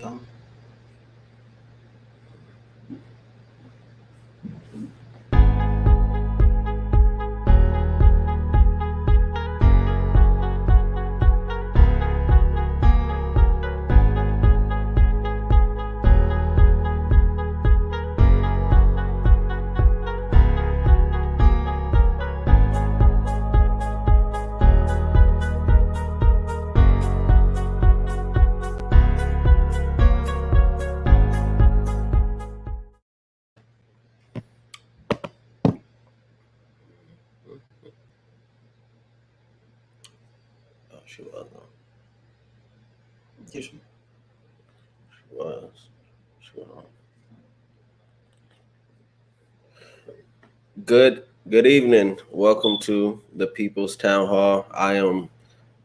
Tom. Oh, she was. Yes. She was. She was. Good evening. Welcome to the People's Town Hall. I am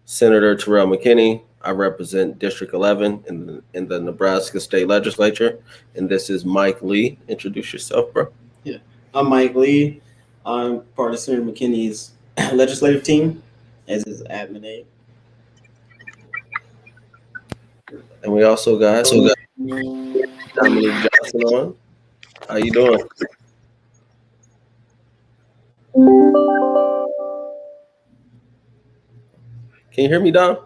Senator Terrell McKinney. I represent District 11 in the Nebraska State Legislature, and this is Mike Lee. Introduce yourself, bro. Yeah. I'm Mike Lee. I'm part of Senator McKinney's legislative team as his admin aide. And we also got Dominique Johnson on. How you doing? Can you hear me, Dom?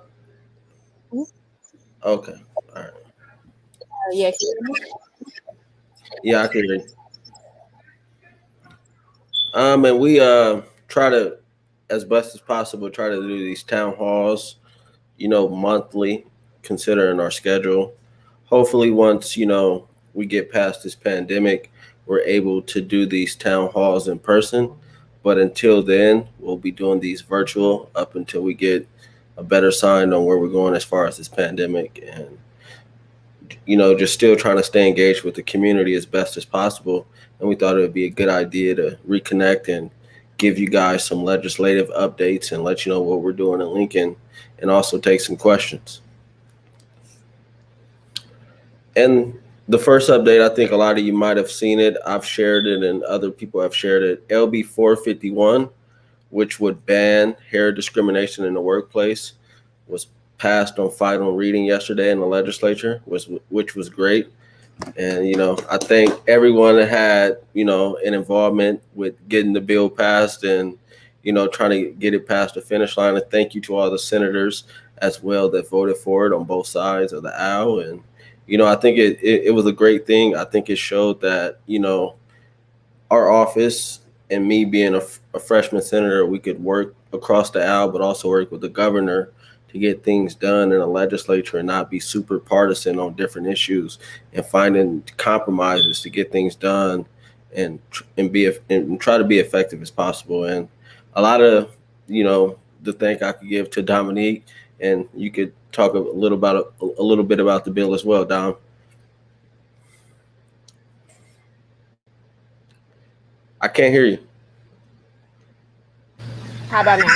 Okay. All right. Yes. Yeah, I can hear you. And we try to, as best as possible, try to do these town halls, monthly, considering our schedule. Hopefully, once we get past this pandemic, we're able to do these town halls in person. But until then, we'll be doing these virtual up until we get a better sign on where we're going as far as this pandemic, and just still trying to stay engaged with the community as best as possible. And we thought it would be a good idea to reconnect and give you guys some legislative updates and let you know what we're doing in Lincoln, and also take some questions. And the first update, I think a lot of you might have seen it. I've shared it and other people have shared it. LB 451, which would ban hair discrimination in the workplace, was passed on final reading yesterday in the legislature, which was great. And, I think everyone that had, an involvement with getting the bill passed and, trying to get it past the finish line. And thank you to all the senators as well that voted for it on both sides of the aisle. And, I think it was a great thing. I think it showed that, our office and me being a freshman senator, we could work across the aisle, but also work with the governor to get things done in a legislature and not be super partisan on different issues, and finding compromises to get things done and try to be effective as possible. And a lot of, the thank I could give to Dominique, and you could talk a little bit about the bill as well, Dom. I can't hear you. How about now?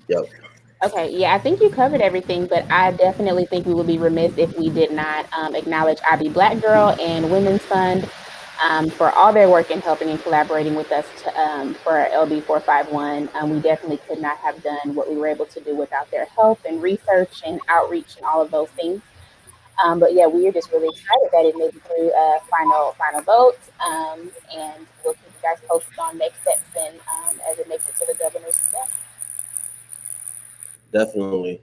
Yep. Okay, yeah, I think you covered everything, but I definitely think we would be remiss if we did not acknowledge IB Black Girl and Women's Fund for all their work in helping and collaborating with us for LB 451. We definitely could not have done what we were able to do without their help and research and outreach and all of those things. But yeah, we are just really excited that it made it through final vote, and we'll keep you guys posted on next steps and as it makes it to the governor's desk. Definitely.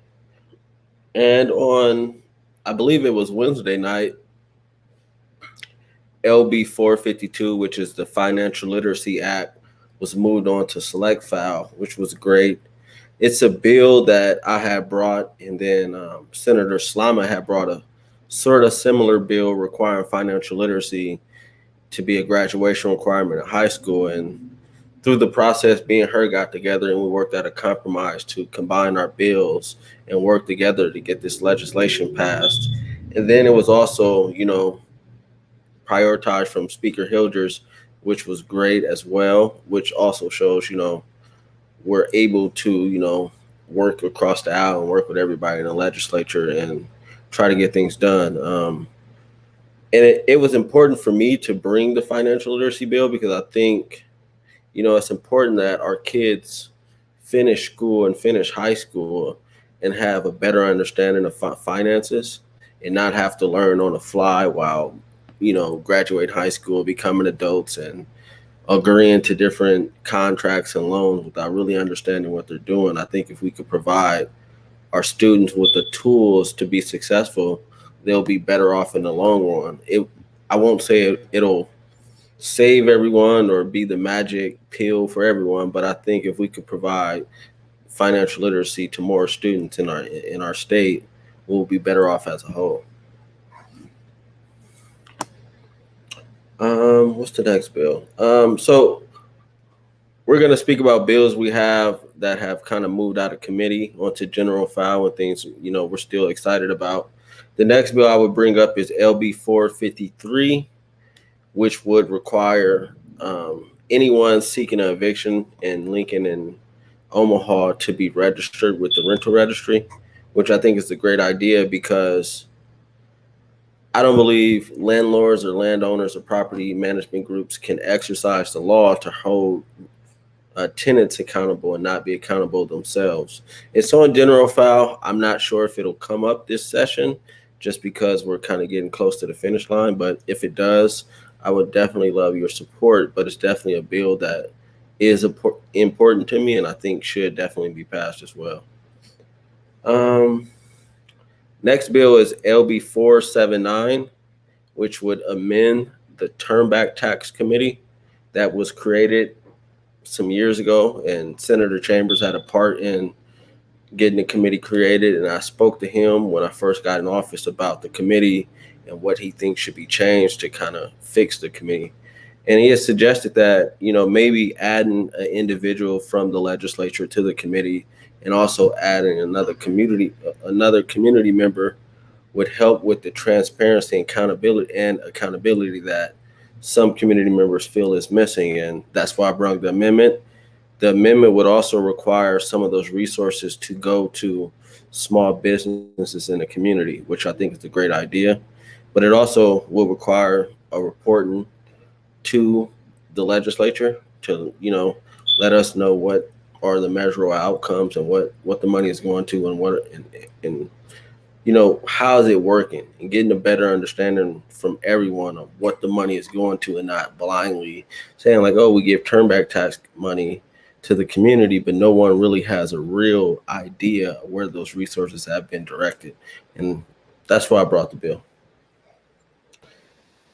And on, I believe it was Wednesday night, LB 452, which is the Financial Literacy Act, was moved on to select file, which was great. It's a bill that I had brought, and then Senator Slama had brought a sort of similar bill requiring financial literacy to be a graduation requirement in high school. And through the process, me and her got together and we worked out a compromise to combine our bills and work together to get this legislation passed. And then it was also, prioritized from Speaker Hilders, which was great as well, which also shows, we're able to, work across the aisle and work with everybody in the legislature and try to get things done. And it was important for me to bring the financial literacy bill because I think, it's important that our kids finish school and finish high school and have a better understanding of finances and not have to learn on the fly while, graduate high school, becoming adults, and agreeing to different contracts and loans without really understanding what they're doing. I think if we could provide our students with the tools to be successful, they'll be better off in the long run. I won't say it'll save everyone or be the magic pill for everyone, but I think if we could provide financial literacy to more students in our state, we'll be better off as a whole. What's the next bill? So we're going to speak about bills we have that have kind of moved out of committee onto general file and things, we're still excited about. The next bill I would bring up is LB 453, which would require anyone seeking an eviction in Lincoln and Omaha to be registered with the rental registry, which I think is a great idea because I don't believe landlords or landowners or property management groups can exercise the law to hold tenants accountable and not be accountable themselves. It's on general file. I'm not sure if it'll come up this session just because we're kind of getting close to the finish line. But if it does, I would definitely love your support. But it's definitely a bill that is important to me and I think should definitely be passed as well. Next bill is LB 479, which would amend the Turnback Tax Committee that was created some years ago, and Senator Chambers had a part in getting the committee created. And I spoke to him when I first got in office about the committee and what he thinks should be changed to kind of fix the committee. And he has suggested that, maybe adding an individual from the legislature to the committee and also adding another community member would help with the transparency and accountability that some community members feel is missing. And that's why I brought the amendment. The amendment would also require some of those resources to go to small businesses in the community, which I think is a great idea. But it also will require a reporting to the legislature to, let us know what are the measurable outcomes and what the money is going to and how is it working, and getting a better understanding from everyone of what the money is going to, and not blindly saying like, oh, we give turnback tax money to the community, but no one really has a real idea of where those resources have been directed. And that's why I brought the bill.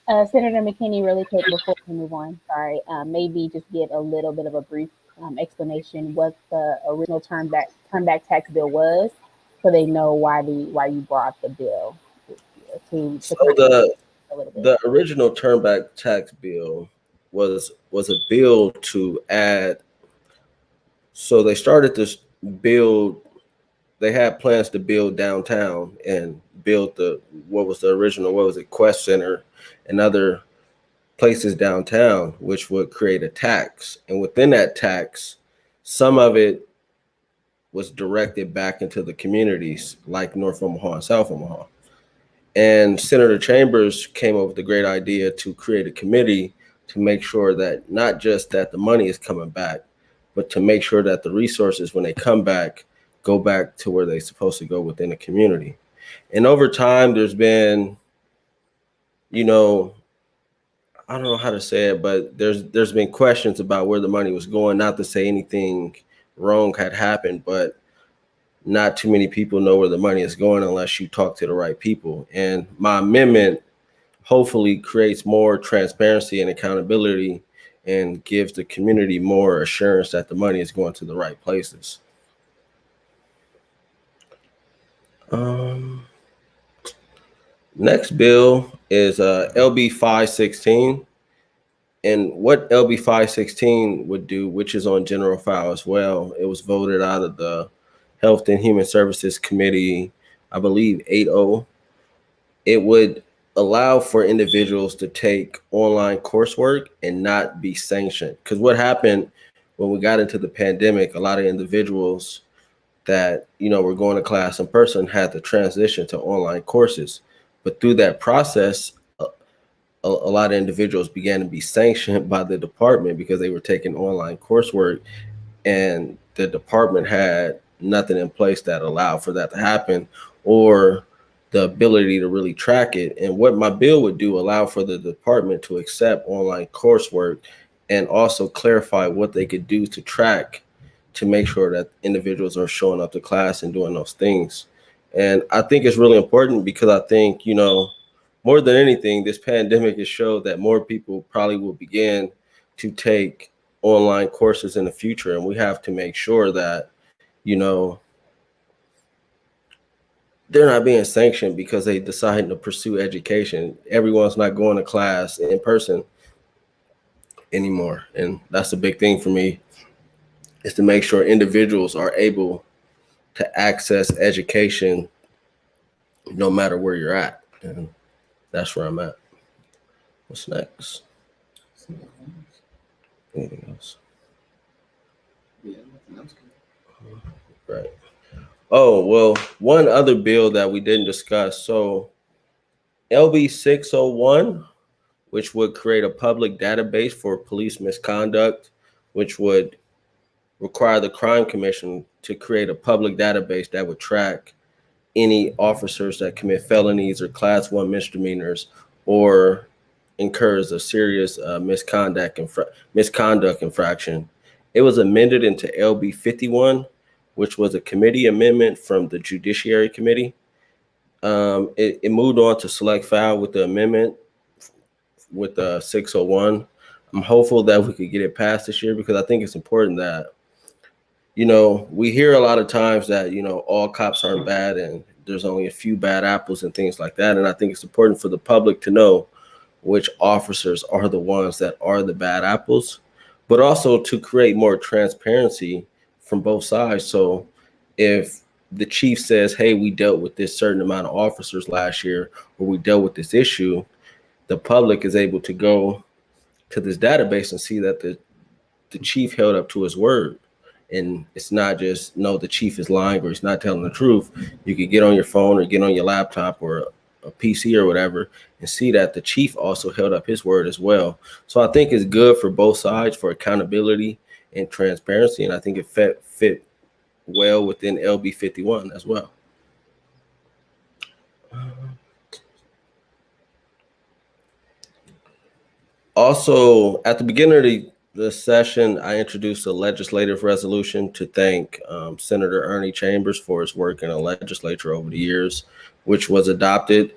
Senator McKinney, really quick before we move on, sorry, maybe just get a little bit of a brief explanation what the original turnback tax bill was, so they know why you brought the bill. So the original turnback tax bill was a bill to add. So they started to build. They had plans to build downtown and build what was it, Quest Center and other places downtown, which would create a tax. And within that tax, some of it was directed back into the communities like North Omaha and South Omaha. And Senator Chambers came up with the great idea to create a committee to make sure that not just that the money is coming back, but to make sure that the resources, when they come back, go back to where they're supposed to go within the community. And over time, there's been, I don't know how to say it, but there's been questions about where the money was going. Not to say anything wrong had happened, but not too many people know where the money is going unless you talk to the right people. And my amendment hopefully creates more transparency and accountability and gives the community more assurance that the money is going to the right places. Next bill is LB 516. And what LB 516 would do, which is on general file as well, it was voted out of the Health and Human Services Committee, I believe 8-0. It would allow for individuals to take online coursework and not be sanctioned. Because what happened when we got into the pandemic, a lot of individuals that, were going to class in person had to transition to online courses. But through that process, a lot of individuals began to be sanctioned by the department because they were taking online coursework, and the department had nothing in place that allowed for that to happen, or the ability to really track it. And what my bill would do, allow for the department to accept online coursework and also clarify what they could do to track to make sure that individuals are showing up to class and doing those things. And I think it's really important because I think, more than anything, this pandemic has showed that more people probably will begin to take online courses in the future. And we have to make sure that, they're not being sanctioned because they decide to pursue education. Everyone's not going to class in person anymore. And that's a big thing for me, is to make sure individuals are able to access education no matter where you're at. And that's where I'm at. What's next? Anything else? Yeah, nothing else. Right. Oh, well, one other bill that we didn't discuss. So LB 601, which would create a public database for police misconduct, which would require the Crime Commission to create a public database that would track any officers that commit felonies or class 1 misdemeanors or incurs a serious misconduct infraction. It was amended into LB 51, which was a committee amendment from the Judiciary Committee. It moved on to select file with the amendment with 601. I'm hopeful that we could get it passed this year because I think it's important that, we hear a lot of times that, all cops aren't bad and there's only a few bad apples and things like that. And I think it's important for the public to know which officers are the ones that are the bad apples, but also to create more transparency from both sides. So if the chief says, hey, we dealt with this certain amount of officers last year, or we dealt with this issue, the public is able to go to this database and see that the chief held up to his word. And it's not just, no, the chief is lying or he's not telling the truth. You could get on your phone or get on your laptop or a PC or whatever and see that the chief also held up his word as well. So I think it's good for both sides for accountability and transparency. And I think it fit well within LB 51 as well. Also, at the beginning of the session, I introduced a legislative resolution to thank Senator Ernie Chambers for his work in the legislature over the years, which was adopted.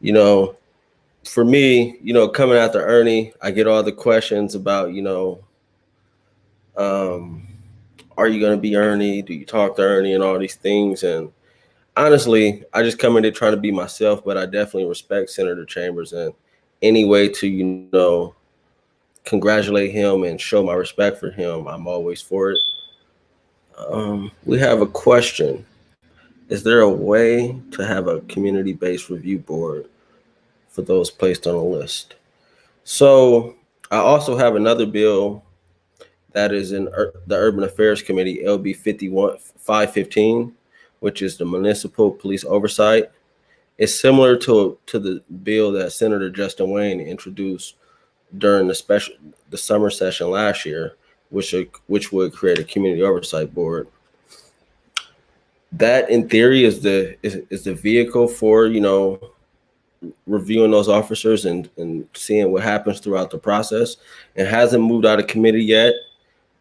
For me, coming after Ernie, I get all the questions about, are you going to be Ernie? Do you talk to Ernie and all these things? And honestly, I just come in there trying to be myself, but I definitely respect Senator Chambers, and any way to, congratulate him and show my respect for him, I'm always for it. We have a question. Is there a way to have a community-based review board for those placed on a list? So I also have another bill that is in the Urban Affairs Committee, LB 515, which is the municipal police oversight. It's similar to the bill that Senator Justin Wayne introduced during the summer session last year, which would create a community oversight board. That, in theory, is the vehicle for reviewing those officers and seeing what happens throughout the process. It hasn't moved out of committee yet,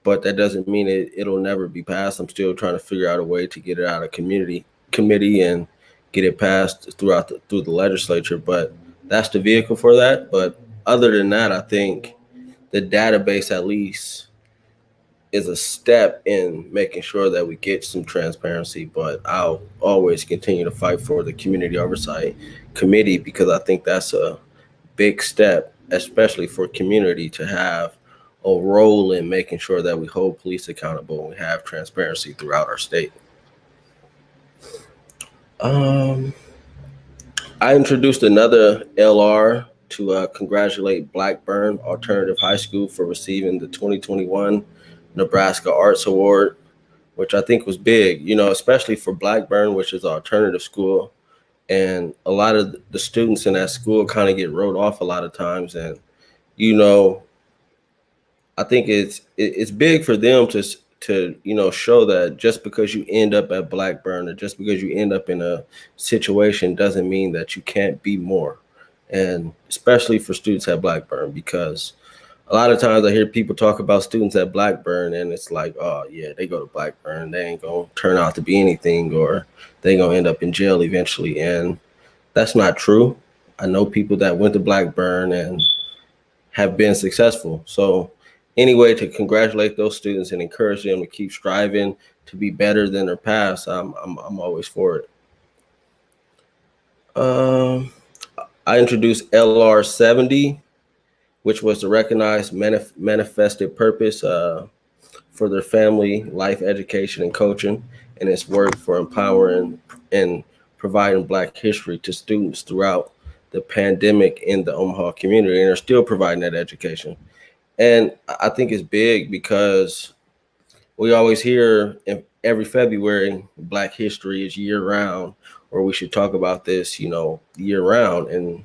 but that doesn't mean it'll never be passed. I'm still trying to figure out a way to get it out of committee and get it passed through the legislature. But that's the vehicle for that. But other than that, I think the database at least is a step in making sure that we get some transparency. But I'll always continue to fight for the community oversight committee because I think that's a big step, especially for community to have a role in making sure that we hold police accountable and we have transparency throughout our state. I introduced another LR to congratulate Blackburn Alternative High School for receiving the 2021 Nebraska Arts Award, which I think was big, especially for Blackburn, which is an alternative school. And a lot of the students in that school kind of get wrote off a lot of times. And, I think it's big for them to to, show that just because you end up at Blackburn or just because you end up in a situation doesn't mean that you can't be more. And especially for students at Blackburn, because a lot of times I hear people talk about students at Blackburn and it's like, oh yeah, they go to Blackburn, they ain't gonna turn out to be anything, or they gonna end up in jail eventually. And that's not true. I know people that went to Blackburn and have been successful. So anyway, to congratulate those students and encourage them to keep striving to be better than their past, I'm always for it. I introduced LR 70, which was to recognize manifested purpose for their family, life education, and coaching, and its work for empowering and providing Black history to students throughout the pandemic in the Omaha community, and are still providing that education. And I think it's big because we always hear in every February, Black history is year round, or we should talk about this, year round. And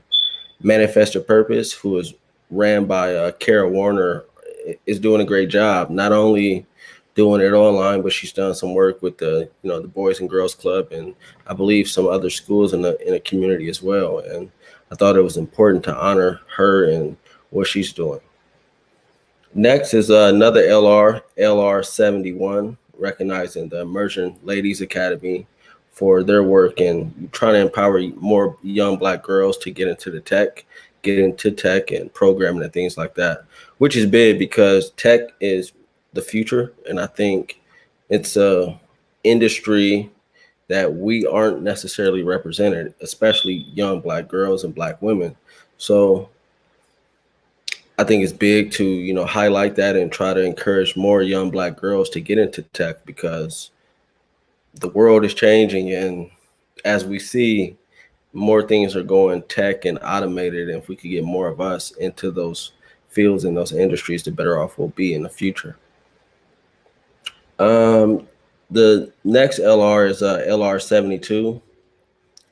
Manifested Purpose, who is ran by Kara Warner, is doing a great job, not only doing it online, but she's done some work with the Boys and Girls Club, and I believe some other schools in the community as well. And I thought it was important to honor her and what she's doing. Next is another LR 71, recognizing the Immersion Ladies Academy for their work in trying to empower more young Black girls to get into tech and programming and things like that, which is big because tech is the future. And I think it's a industry that we aren't necessarily represented, especially young Black girls and Black women. So I think it's big to, highlight that and try to encourage more young Black girls to get into tech, because the world is changing. And as we see, more things are going tech and automated. And if we could get more of us into those fields and those industries, the better off we'll be in the future. The next LR is LR 72,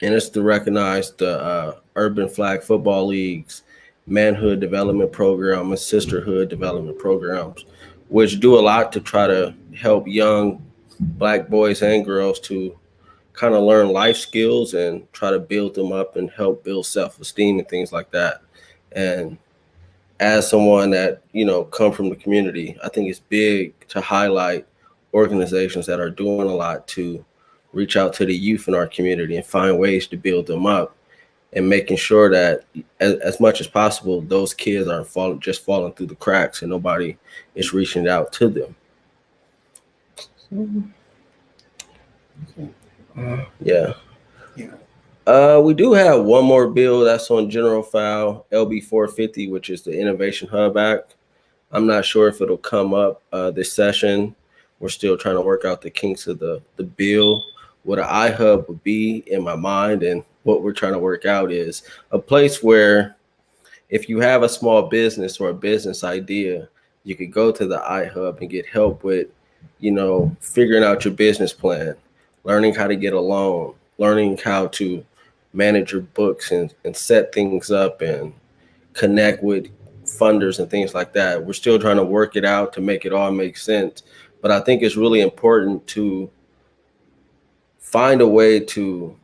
and it's to recognize the Urban Flag Football League's manhood development program and sisterhood development programs, which do a lot to try to help young Black boys and girls to kind of learn life skills and try to build them up and help build self-esteem and things like that. And as someone that, come from the community, I think it's big to highlight organizations that are doing a lot to reach out to the youth in our community and find ways to build them up, and making sure that as much as possible, those kids aren't falling through the cracks and nobody is reaching out to them. Yeah. We do have one more bill that's on general file, LB 450, which is the Innovation Hub Act. I'm not sure if it'll come up this session. We're still trying to work out the kinks of the bill. What an iHub would be in my mind, and what we're trying to work out is a place where if you have a small business or a business idea, you could go to the iHub and get help with, figuring out your business plan, learning how to get a loan, learning how to manage your books and set things up and connect with funders and things like that. We're still trying to work it out to make it all make sense. But I think it's really important to find a way to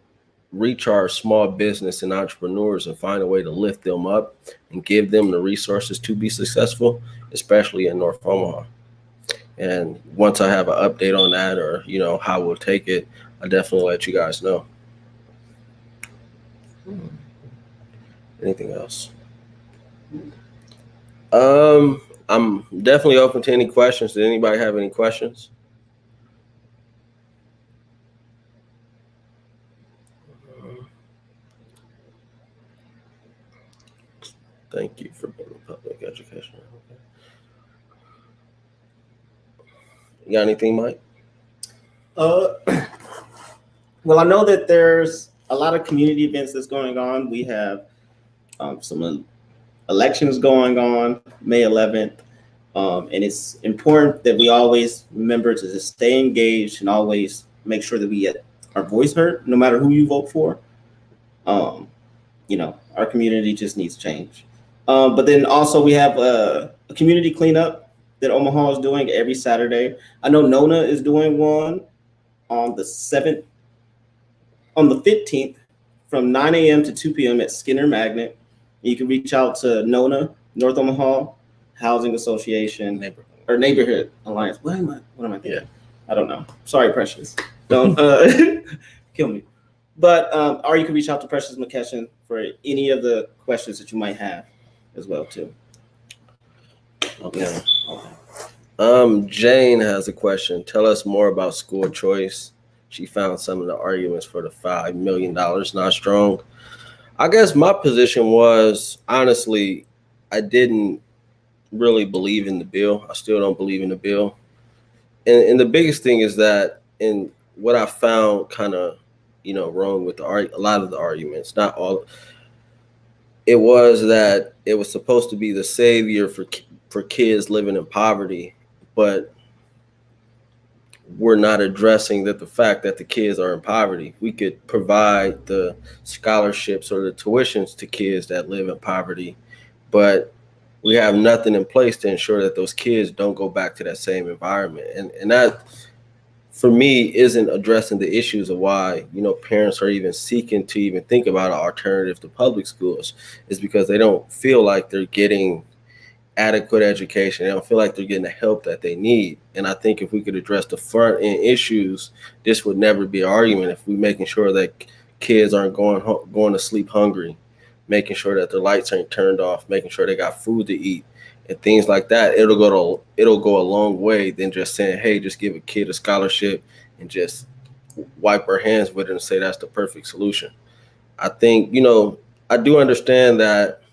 reach our small business and entrepreneurs and find a way to lift them up and give them the resources to be successful, especially in North Omaha. And once I have an update on that, or, how we'll take it, I'll definitely let you guys know. Anything else? I'm definitely open to any questions. Did anybody have any questions? Thank you for being public education. Okay. You got anything, Mike? Well, I know that there's a lot of community events that's going on. We have some elections going on May 11th. And it's important that we always remember to just stay engaged and always make sure that we get our voice heard, no matter who you vote for. Our community just needs change. But then also we have a community cleanup that Omaha is doing every Saturday. I know Nona is doing one on the 15th from 9 a.m. to 2 p.m. at Skinner Magnet. You can reach out to Nona, North Omaha Housing Association or Neighborhood Alliance. What am I thinking? Yeah. I don't know. Sorry, Precious. Don't kill me. But or you can reach out to Precious McKesson for any of the questions that you might have as well too. Okay. Jane has a question. Tell us more about school choice. She found some of the arguments for the $5 million not strong. I guess my position was, honestly, I didn't really believe in the bill. I still don't believe in the bill. And the biggest thing is that, in what I found kind of, wrong with a lot of the arguments, not all, it was that it was supposed to be the savior for kids living in poverty, but we're not addressing the fact that the kids are in poverty. We could provide the scholarships or the tuitions to kids that live in poverty, but we have nothing in place to ensure that those kids don't go back to that same environment. And that, for me, isn't addressing the issues of why, parents are even seeking to even think about an alternative to public schools, is because they don't feel like they're getting adequate education. They don't feel like they're getting the help that they need. And I think if we could address the front end issues, this would never be an argument. If we're making sure that kids aren't going to sleep hungry, making sure that their lights aren't turned off, making sure they got food to eat, and things like that, it'll go a long way than just saying, hey, just give a kid a scholarship and just wipe our hands with it and say that's the perfect solution. I think, I do understand that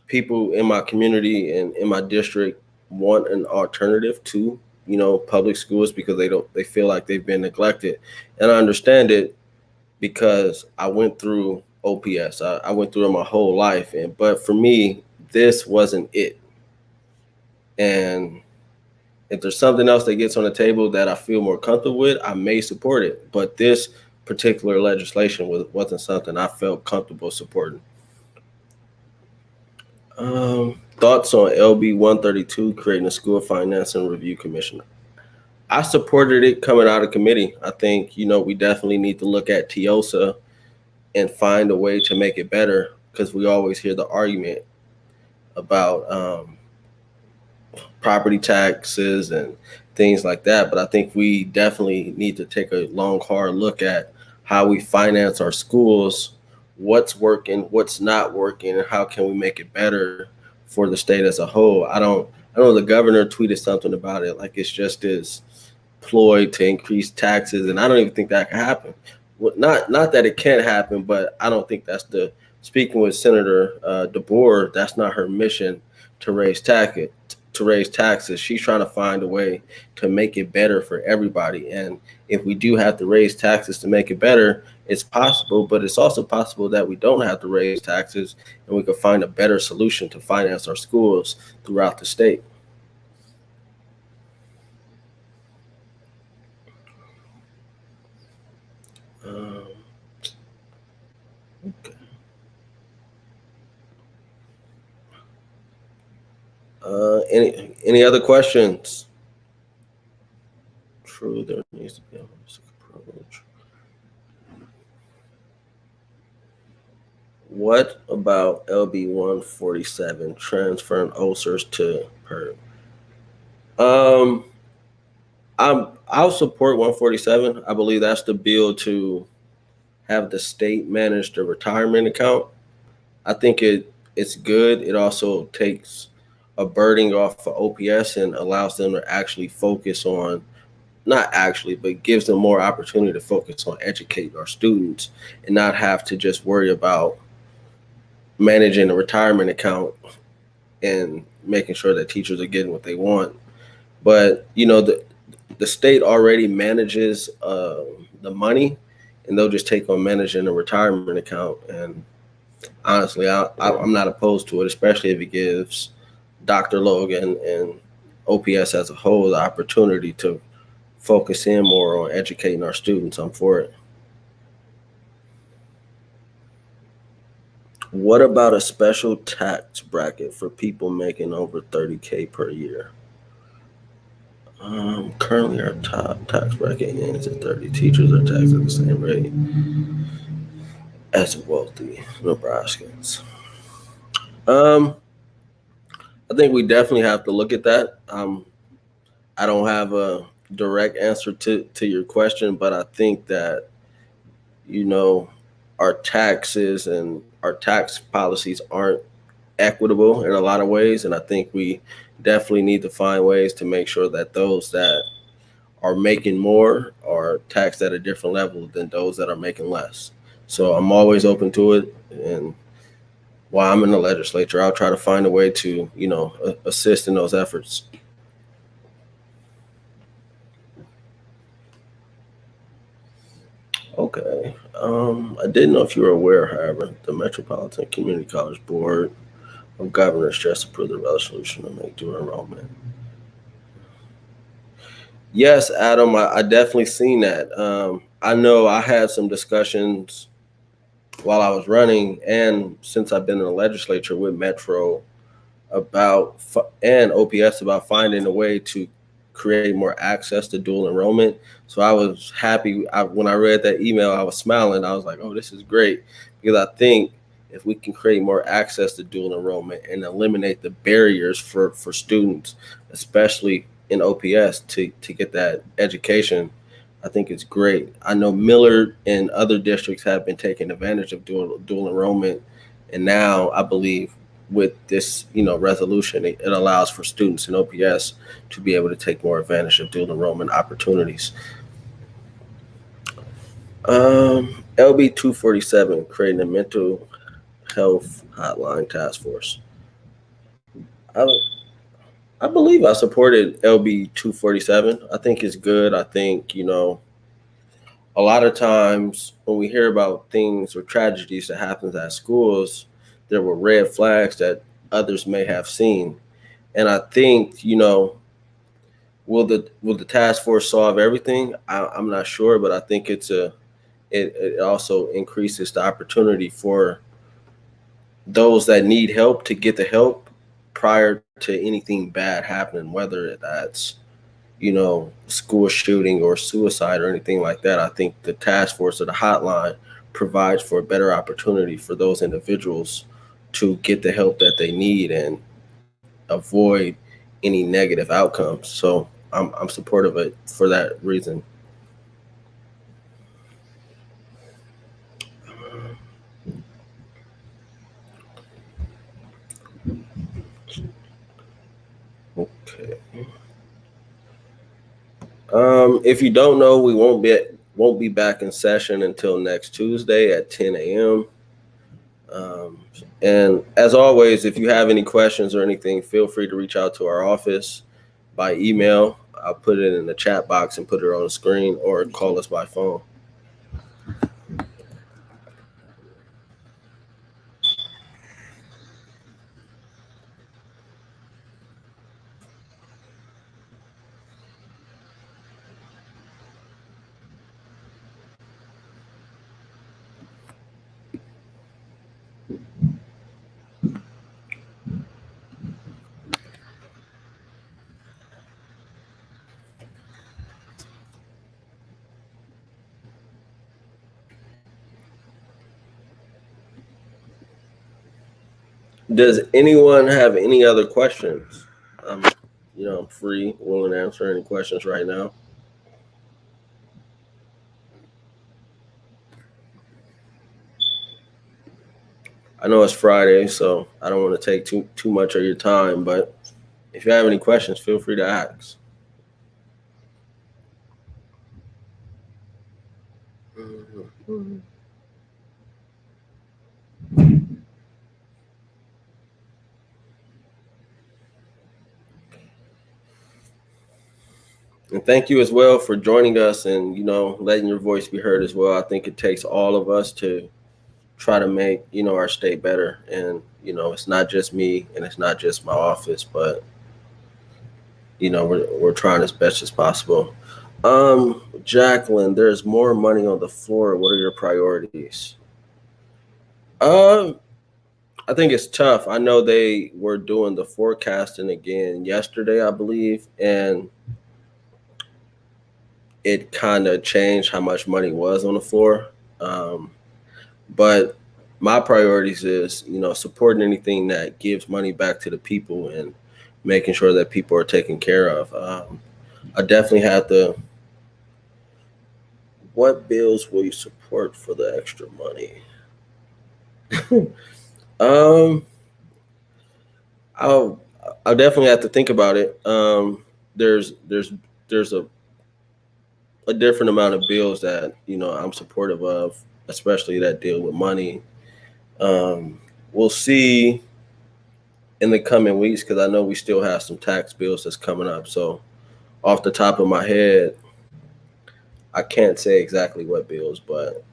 people in my community and in my district want an alternative to, public schools, because they feel like they've been neglected. And I understand it, because I went through OPS. I went through it my whole life. But for me, this wasn't it. And if there's something else that gets on the table that I feel more comfortable with, I may support it. But this particular legislation wasn't something I felt comfortable supporting. Thoughts on LB 132, creating a school finance and review commission? I supported it coming out of committee. I think, we definitely need to look at TIOSA and find a way to make it better, because we always hear the argument about property taxes and things like that. But I think we definitely need to take a long, hard look at how we finance our schools, what's working, what's not working, and how can we make it better for the state as a whole. I know the governor tweeted something about it, like it's just this ploy to increase taxes, and I don't even think that can happen. Well, not that it can't happen, but I don't think that's speaking with Senator DeBoer, that's not her mission to raise taxes. She's trying to find a way to make it better for everybody. And if we do have to raise taxes to make it better, it's possible, but it's also possible that we don't have to raise taxes and we can find a better solution to finance our schools throughout the state. Any other questions? True, there needs to be a holistic approach. What about LB 147, transferring ulcers to PERB? I'll support 147. I believe that's the bill to have the state manage the retirement account. I think it's good. It also takes a burden off for OPS and allows them to actually focus on, not actually, but gives them more opportunity to focus on educating our students and not have to just worry about managing a retirement account and making sure that teachers are getting what they want. But, the state already manages the money, and they'll just take on managing a retirement account. And honestly, I'm not opposed to it, especially if it gives Dr. Logan and OPS as a whole the opportunity to focus in more on educating our students. I'm for it. What about a special tax bracket for people making over 30K per year? Currently, our top tax bracket ends at 30. Teachers are taxed at the same rate as wealthy Nebraskans. I think we definitely have to look at that. I don't have a direct answer to your question, but I think that, you know, our taxes and our tax policies aren't equitable in a lot of ways. And I think we definitely need to find ways to make sure that those that are making more are taxed at a different level than those that are making less. So I'm always open to it. And while I'm in the legislature, I'll try to find a way to, assist in those efforts. Okay. I didn't know if you were aware, however, the Metropolitan Community College Board of Governors just approved the resolution to make dual enrollment. Yes, Adam, I definitely seen that. I know I had some discussions while I was running and since I've been in the legislature with Metro and OPS about finding a way to create more access to dual enrollment. So I was happy when I read that email. I was smiling. I was like, "Oh, this is great," because I think if we can create more access to dual enrollment and eliminate the barriers for students, especially in OPS, to get that education, I think it's great. I know Millard and other districts have been taking advantage of dual enrollment, and now I believe with this, resolution, it allows for students in OPS to be able to take more advantage of dual enrollment opportunities. LB 247, creating a mental health hotline task force. I, I believe I supported LB 247. I think it's good. I think, a lot of times when we hear about things or tragedies that happens at schools, there were red flags that others may have seen. And I think, will the task force solve everything? I'm not sure, but I think it also increases the opportunity for those that need help to get the help prior to anything bad happening, whether that's, school shooting or suicide or anything like that. I think the task force or the hotline provides for a better opportunity for those individuals to get the help that they need and avoid any negative outcomes. So I'm supportive of it for that reason. Okay. If you don't know, we won't be back in session until next Tuesday at 10 a.m. And as always, if you have any questions or anything, feel free to reach out to our office by email. I'll put it in the chat box and put it on the screen, or call us by phone. Does anyone have any other questions? I'm free, willing to answer any questions right now. I know it's Friday, so I don't want to take too much of your time, but if you have any questions, feel free to ask. Mm-hmm. And thank you as well for joining us and, letting your voice be heard as well. I think it takes all of us to try to make, our state better. And, it's not just me and it's not just my office, but, we're trying as best as possible. Jacqueline, there's more money on the floor. What are your priorities? I think it's tough. I know they were doing the forecasting again yesterday, I believe, and it kind of changed how much money was on the floor. But my priorities is, supporting anything that gives money back to the people and making sure that people are taken care of. I definitely have to. What bills will you support for the extra money? um, I'll definitely have to think about it. There's a different amount of bills that I'm supportive of, especially that deal with money. We'll see in the coming weeks because I know we still have some tax bills that's coming up. So off the top of my head, I can't say exactly what bills, but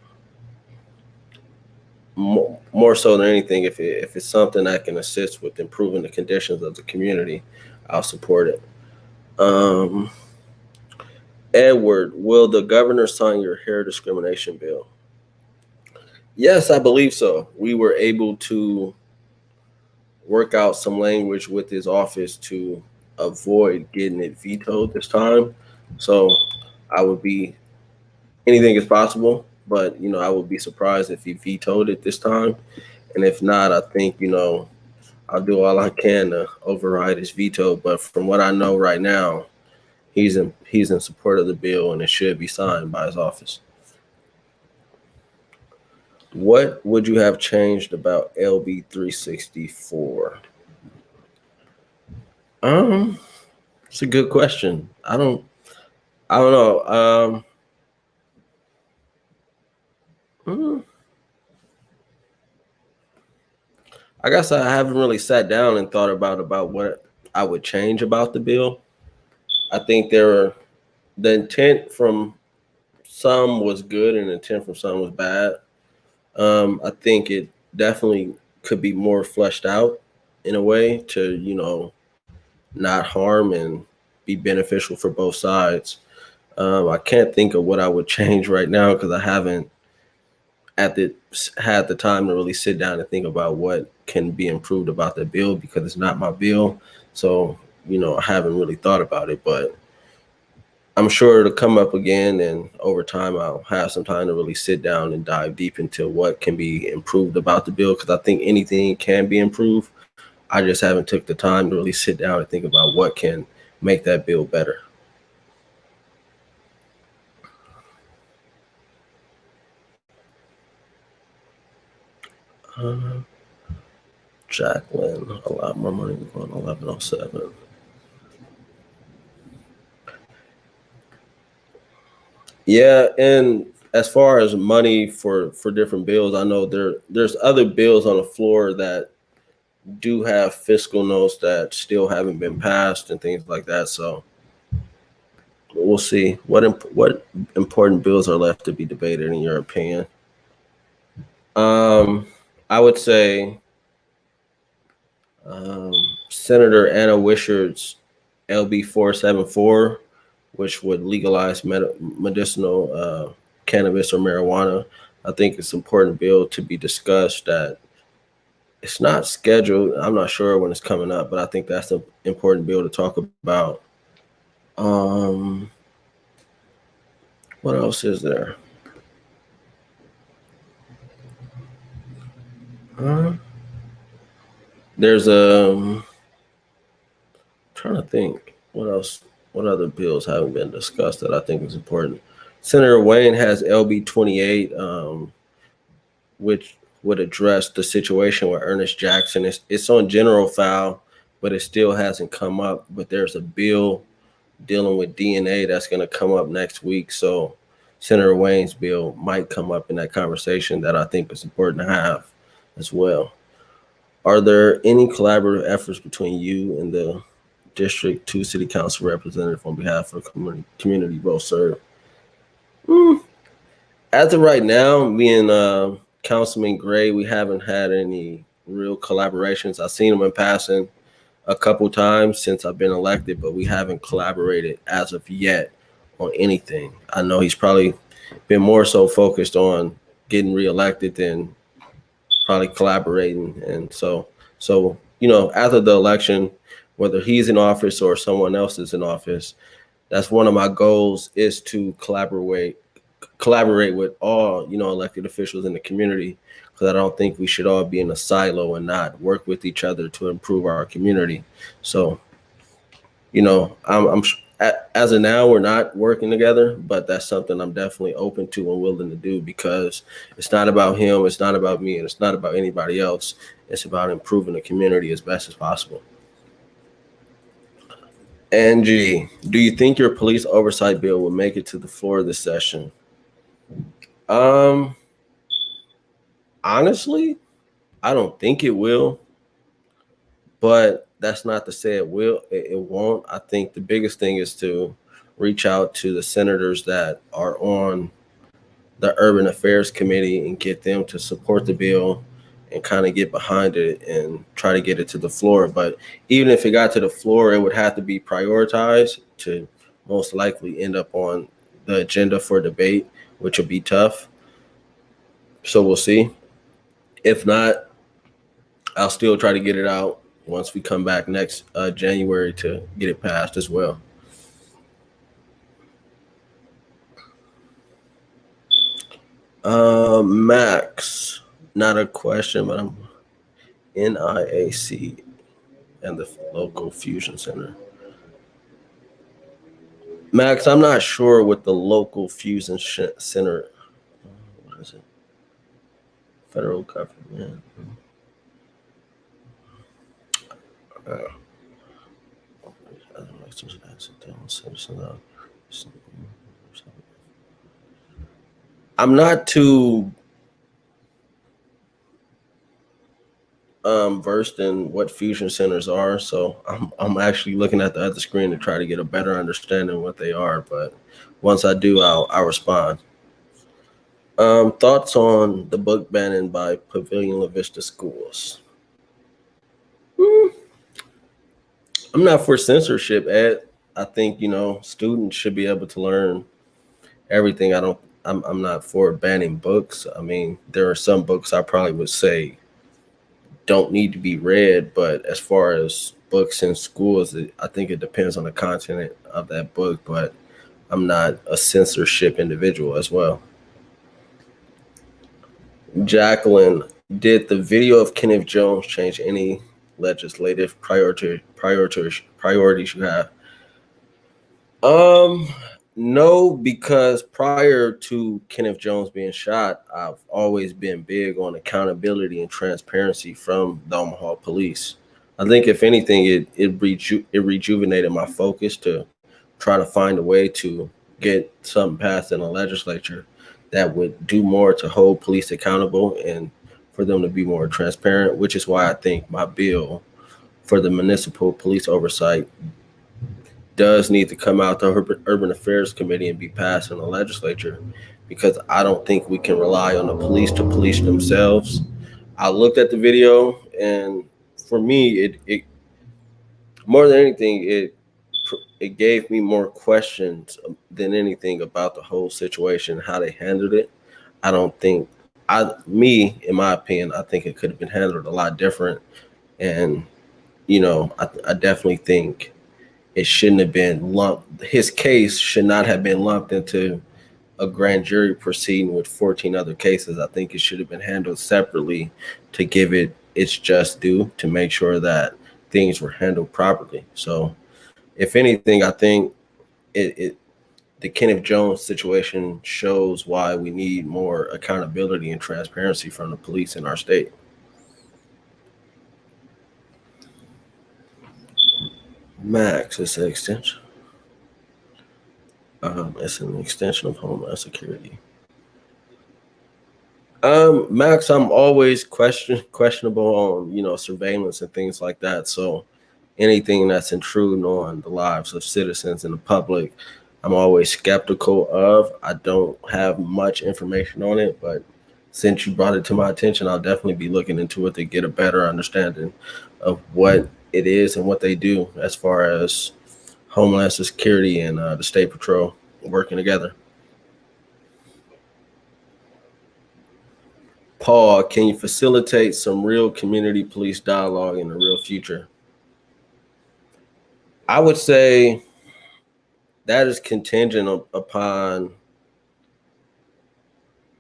more so than anything, if it's something that can assist with improving the conditions of the community, I'll support it. Edward, will the governor sign your hair discrimination bill? Yes, I believe so. We were able to work out some language with his office to avoid getting it vetoed this time. So I would be, anything is possible, but I would be surprised if he vetoed it this time. And if not, I think, I'll do all I can to override his veto. But from what I know right now, he's in support of the bill and it should be signed by his office. What would you have changed about LB 364? It's a good question. I don't know. I guess I haven't really sat down and thought about what I would change about the bill. I think the intent from some was good and the intent from some was bad. I think it definitely could be more fleshed out in a way to, not harm and be beneficial for both sides. I can't think of what I would change right now because I haven't had the time to really sit down and think about what can be improved about the bill because it's not my bill. So, I haven't really thought about it, but I'm sure it'll come up again, and over time I'll have some time to really sit down and dive deep into what can be improved about the bill because I think anything can be improved. I just haven't took the time to really sit down and think about what can make that bill better. Jacqueline, a lot more money on 1107. Yeah, and as far as money for different bills, I know there's other bills on the floor that do have fiscal notes that still haven't been passed and things like that. So we'll see what important bills are left to be debated in your opinion. I would say Senator Anna Wishard's LB 474, which would legalize medicinal cannabis or marijuana. I think it's an important bill to be discussed that it's not scheduled. I'm not sure when it's coming up, but I think that's an important bill to talk about. What else is there? There's trying to think what else. What other bills haven't been discussed that I think is important? Senator Wayne has LB 28, which would address the situation with Ernest Jackson. It's on general file, but it still hasn't come up. But there's a bill dealing with DNA that's going to come up next week. So Senator Wayne's bill might come up in that conversation that I think is important to have as well. Are there any collaborative efforts between you and the District 2 City Council representative on behalf of the community well served? As of right now, me and Councilman Gray, we haven't had any real collaborations. I've seen him in passing a couple times since I've been elected, but we haven't collaborated as of yet on anything. I know he's probably been more so focused on getting reelected than probably collaborating. And so after the election, whether he's in office or someone else is in office, that's one of my goals, is to collaborate with all elected officials in the community, because I don't think we should all be in a silo and not work with each other to improve our community. So as of now, we're not working together, but that's something I'm definitely open to and willing to do, because it's not about him, it's not about me, and it's not about anybody else. It's about improving the community as best as possible. Angie, do you think your police oversight bill will make it to the floor this session? Honestly, I don't think it will, but that's not to say it will. It won't. I think the biggest thing is to reach out to the senators that are on the Urban Affairs Committee and get them to support the bill and kind of get behind it and try to get it to the floor. But even if it got to the floor, it would have to be prioritized to most likely end up on the agenda for debate, which would be tough. So we'll see. If not, I'll still try to get it out once we come back next January to get it passed as well. Max, not a question, but I'm NIAC and the local fusion center. Max, I'm not sure what the local fusion center. What is it? Federal government. I'm not too versed in what fusion centers are, so I'm actually looking at the other screen to try to get a better understanding of what they are. But once I do, I'll respond. Thoughts on the book banning by Pavilion La Vista Schools? I'm not for censorship, Ed. I think students should be able to learn everything. I'm not for banning books. I mean, there are some books I probably would say don't need to be read, but as far as books in schools, I think it depends on the content of that book. But I'm not a censorship individual as well. Jacqueline, did the video of Kenneth Jones change any legislative priorities you have? No, because prior to Kenneth Jones being shot, I've always been big on accountability and transparency from the Omaha police. I think if anything, it rejuvenated my focus to try to find a way to get something passed in the legislature that would do more to hold police accountable and for them to be more transparent, which is why I think my bill for the municipal police oversight does need to come out the Urban Affairs Committee and be passed in the legislature, because I don't think we can rely on the police to police themselves. I looked at the video, and for me, it more than anything, it gave me more questions than anything about the whole situation, how they handled it. I don't think in my opinion, I think it could have been handled a lot different. And, I definitely think it shouldn't have been lumped. His case should not have been lumped into a grand jury proceeding with 14 other cases. I think it should have been handled separately to give it its just due, to make sure that things were handled properly. So if anything, I think the Kenneth Jones situation shows why we need more accountability and transparency from the police in our state. Max, it's an extension. It's an extension of Homeland Security. Max, I'm always questionable on surveillance and things like that. So anything that's intruding on the lives of citizens and the public, I'm always skeptical of. I don't have much information on it, but since you brought it to my attention, I'll definitely be looking into it to get a better understanding of what it is and what they do as far as Homeland Security and the State Patrol working together. Paul, can you facilitate some real community police dialogue in the real future? I would say that is contingent upon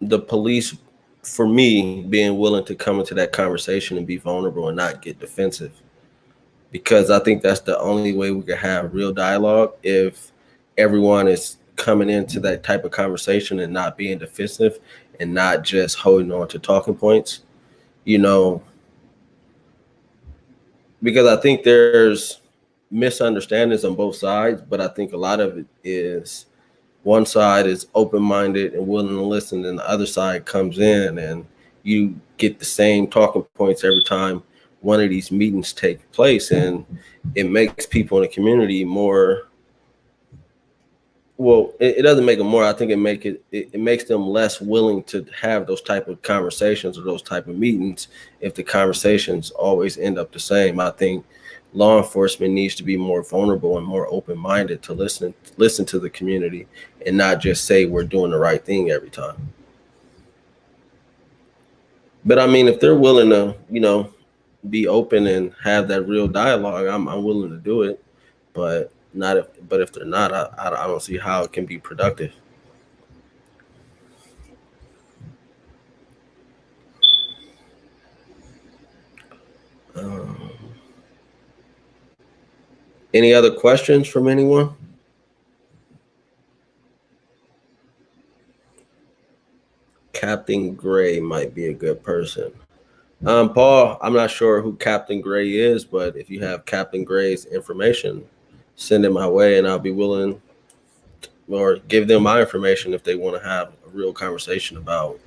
the police, for me, being willing to come into that conversation and be vulnerable and not get defensive. Because I think that's the only way we can have real dialogue, if everyone is coming into that type of conversation and not being defensive and not just holding on to talking points, you know, because I think there's misunderstandings on both sides, but I think a lot of it is one side is open-minded and willing to listen, and the other side comes in and you get the same talking points every time one of these meetings take place, and it makes people in the community more, well, it doesn't make them more. I think it makes them less willing to have those type of conversations or those type of meetings if the conversations always end up the same. I think law enforcement needs to be more vulnerable and more open-minded to listen to the community and not just say we're doing the right thing every time. But I mean, if they're willing to, be open and have that real dialogue, I'm willing to do it. But if they're not, I don't see how it can be productive. Any other questions from anyone? Captain Gray might be a good person. Paul, I'm not sure who Captain Gray is, but if you have Captain Gray's information, send it my way and I'll be willing, or give them my information if they want to have a real conversation about,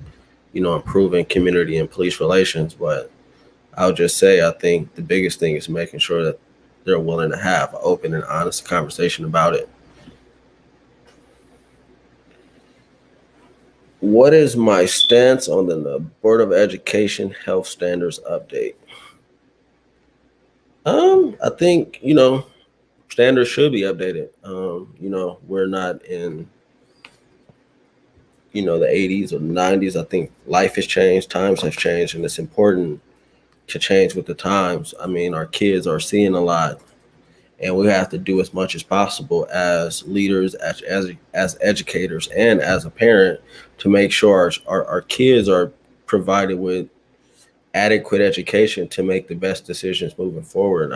improving community and police relations. But I'll just say, I think the biggest thing is making sure that they're willing to have an open and honest conversation about it. What is my stance on the Board of Education health standards update? I think, standards should be updated. We're not in, the 80s or the 90s. I think life has changed, times have changed, and it's important to change with the times. I mean, our kids are seeing a lot, and we have to do as much as possible as leaders, as educators, and as a parent to make sure our kids are provided with adequate education to make the best decisions moving forward.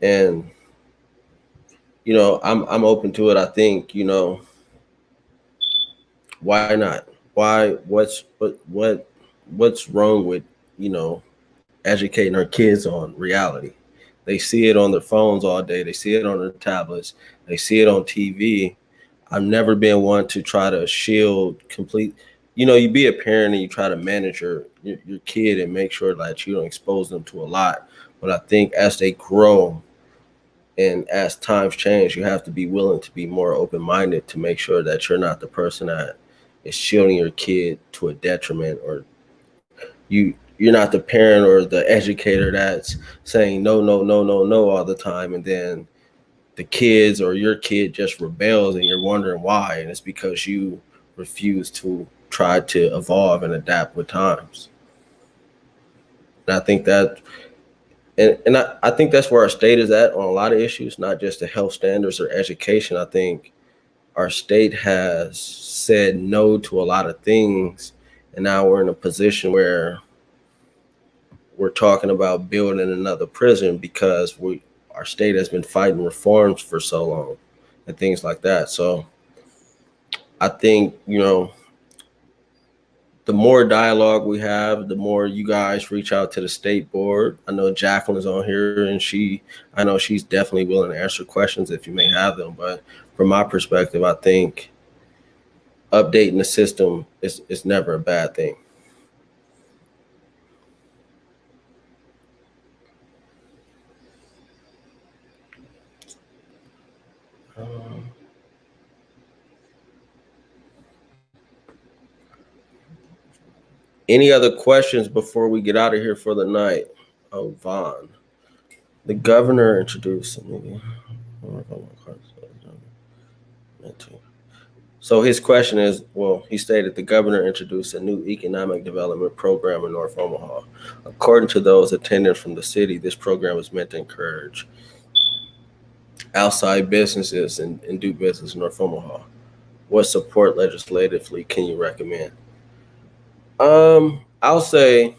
And I'm open to it. I think, why not? What's wrong with, educating our kids on reality? They see it on their phones all day. They see it on their tablets. They see it on TV. I've never been one to try to shield complete. You be a parent and you try to manage your kid and make sure that you don't expose them to a lot. But I think as they grow and as times change, you have to be willing to be more open-minded to make sure that you're not the person that is shielding your kid to a detriment, or you're not the parent or the educator that's saying no, no, no, no, no all the time, and then the kids or your kid just rebels and you're wondering why, and it's because you refuse to try to evolve and adapt with times. And I think that, and I think that's where our state is at on a lot of issues, not just the health standards or education. I think our state has said no to a lot of things, and now we're in a position where we're talking about building another prison because our state has been fighting reforms for so long and things like that. So I think, the more dialogue we have, the more you guys reach out to the state board. I know Jacqueline is on here, and I know she's definitely willing to answer questions if you may have them. But from my perspective, I think updating the system is never a bad thing. Any other questions before we get out of here for the night? Oh, Vaughn. The governor introduced me. So his question is, well, he stated the governor introduced a new economic development program in North Omaha. According to those attending from the city, this program is meant to encourage outside businesses and do business in North Omaha. What support legislatively can you recommend? I'll say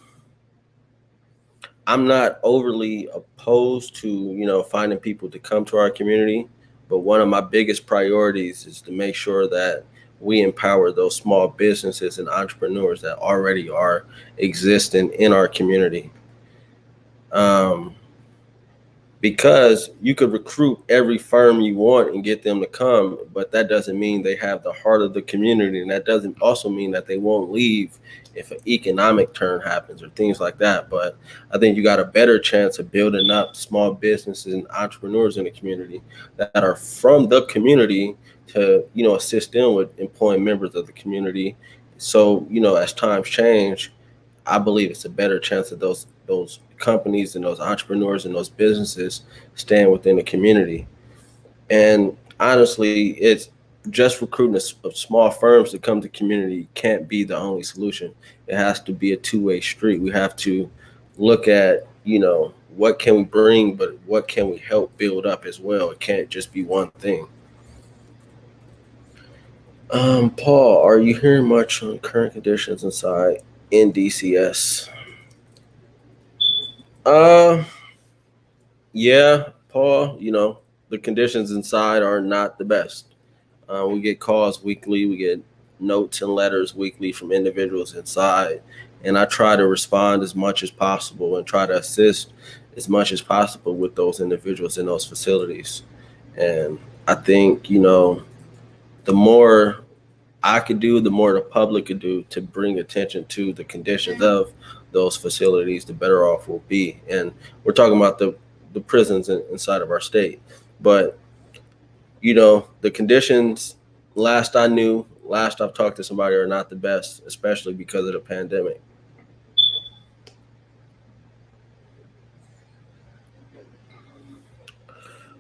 I'm not overly opposed to, finding people to come to our community, but one of my biggest priorities is to make sure that we empower those small businesses and entrepreneurs that already are existing in our community. Because you could recruit every firm you want and get them to come, but that doesn't mean they have the heart of the community, and that doesn't also mean that they won't leave if an economic turn happens or things like that. But I think you got a better chance of building up small businesses and entrepreneurs in the community that are from the community to, assist them with employing members of the community. So, as times change, I believe it's a better chance of those companies and those entrepreneurs and those businesses staying within the community. And honestly, it's just recruiting of small firms to come to community can't be the only solution. It has to be a two-way street. We have to look at, what can we bring, but what can we help build up as well? It can't just be one thing. Paul, are you hearing much on current conditions inside NDCS? Yeah, Paul, the conditions inside are not the best. We get calls weekly, we get notes and letters weekly from individuals inside, and I try to respond as much as possible and try to assist as much as possible with those individuals in those facilities. And I think, the more I could do, the more the public could do to bring attention to the conditions of those facilities, the better off we'll be. And we're talking about the prisons inside of our state. But, the conditions, last I've talked to somebody, are not the best, especially because of the pandemic.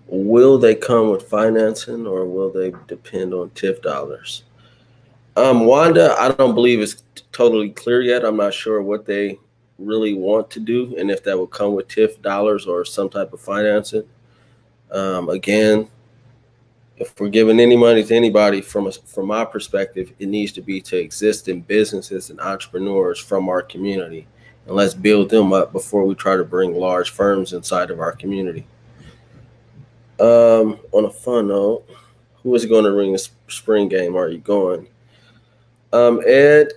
Will they come with financing or will they depend on TIF dollars? Wanda, I don't believe it's totally clear yet. I'm not sure what they really want to do and if that will come with TIF dollars or some type of financing. Again, if we're giving any money to anybody, from my perspective, it needs to be to existing businesses and entrepreneurs from our community. And let's build them up before we try to bring large firms inside of our community. On a fun note, who is going to ring the spring game? Are you going? Ed,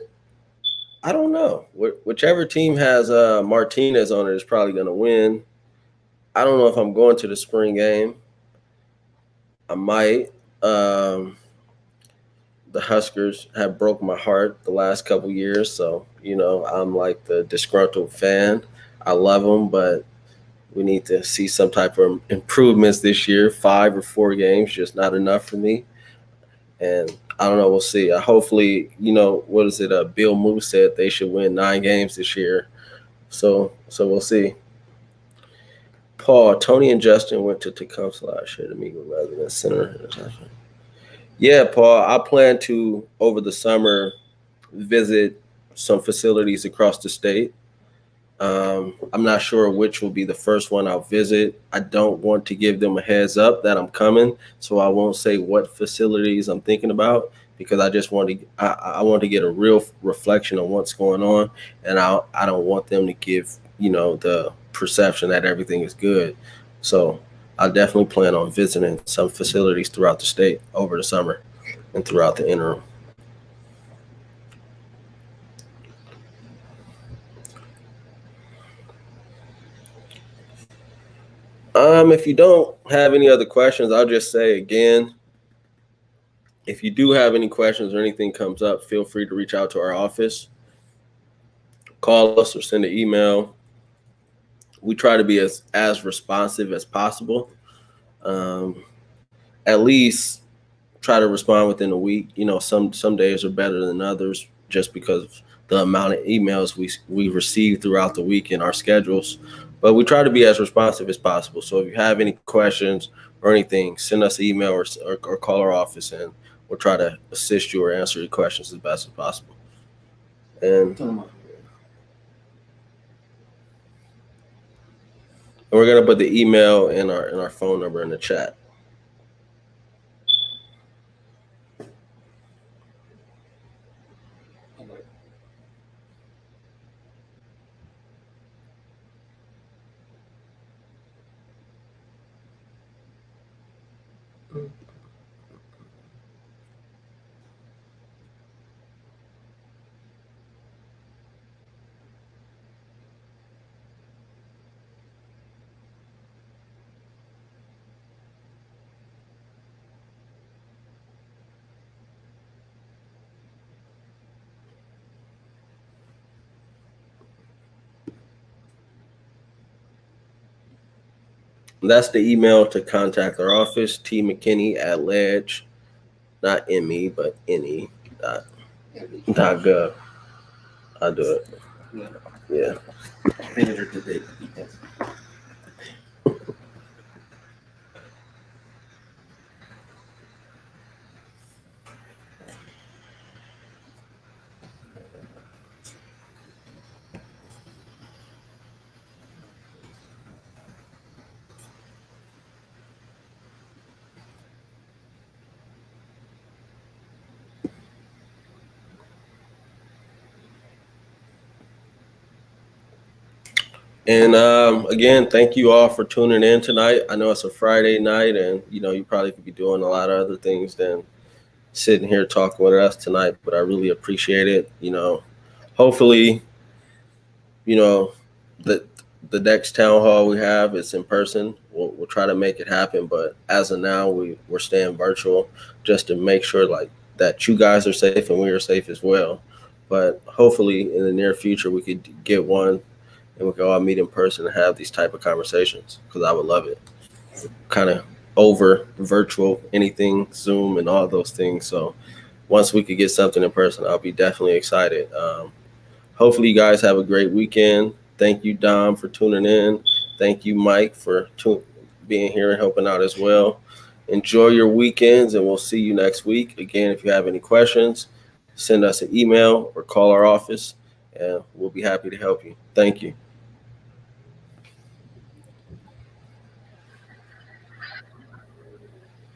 I don't know. Whichever team has Martinez on it is probably going to win. I don't know if I'm going to the spring game. I might. The Huskers have broke my heart the last couple years, so I'm like the disgruntled fan. I love them, but we need to see some type of improvements this year. 5 or 4 games, just not enough for me. And I don't know. We'll see. Hopefully, what is it? Bill Moose said they should win 9 games this year. So we'll see. Paul, Tony and Justin went to Tecumseh last year to meet with residents center. Yeah, Paul, I plan to, over the summer, visit some facilities across the state. I'm not sure which will be the first one I'll visit. I don't want to give them a heads up that I'm coming, so I won't say what facilities I'm thinking about, because I just want to I want to get a real reflection on what's going on, and I don't want them to give the perception that everything is good. So I definitely plan on visiting some facilities throughout the state over the summer and throughout the interim. If you don't have any other questions, I'll just say again, if you do have any questions or anything comes up, feel free to reach out to our office, call us or send an email. We try to be as responsive as possible. At least try to respond within a week. Some days are better than others just because of the amount of emails we receive throughout the week in our schedules. But we try to be as responsive as possible. So if you have any questions or anything, send us an email or call our office, and we'll try to assist you or answer your questions as best as possible. And we're gonna put the email and our phone number in the chat. That's the email to contact our office, T McKinney at ledge, not ME, but NE dot gov. I'll do it. Yeah. Manager today. Yes. And again, thank you all for tuning in tonight. I know it's a Friday night, and you probably could be doing a lot of other things than sitting here talking with us tonight. But I really appreciate it. Hopefully, the next town hall we have is in person. We'll try to make it happen. But as of now, we're staying virtual just to make sure that you guys are safe and we are safe as well. But hopefully, in the near future, we could get one. And we can all meet in person and have these type of conversations because I would love it. Kind of over virtual, anything, Zoom, and all those things. So once we could get something in person, I'll be definitely excited. Hopefully you guys have a great weekend. Thank you, Dom, for tuning in. Thank you, Mike, for being here and helping out as well. Enjoy your weekends, and we'll see you next week. Again, if you have any questions, send us an email or call our office, and we'll be happy to help you. Thank you.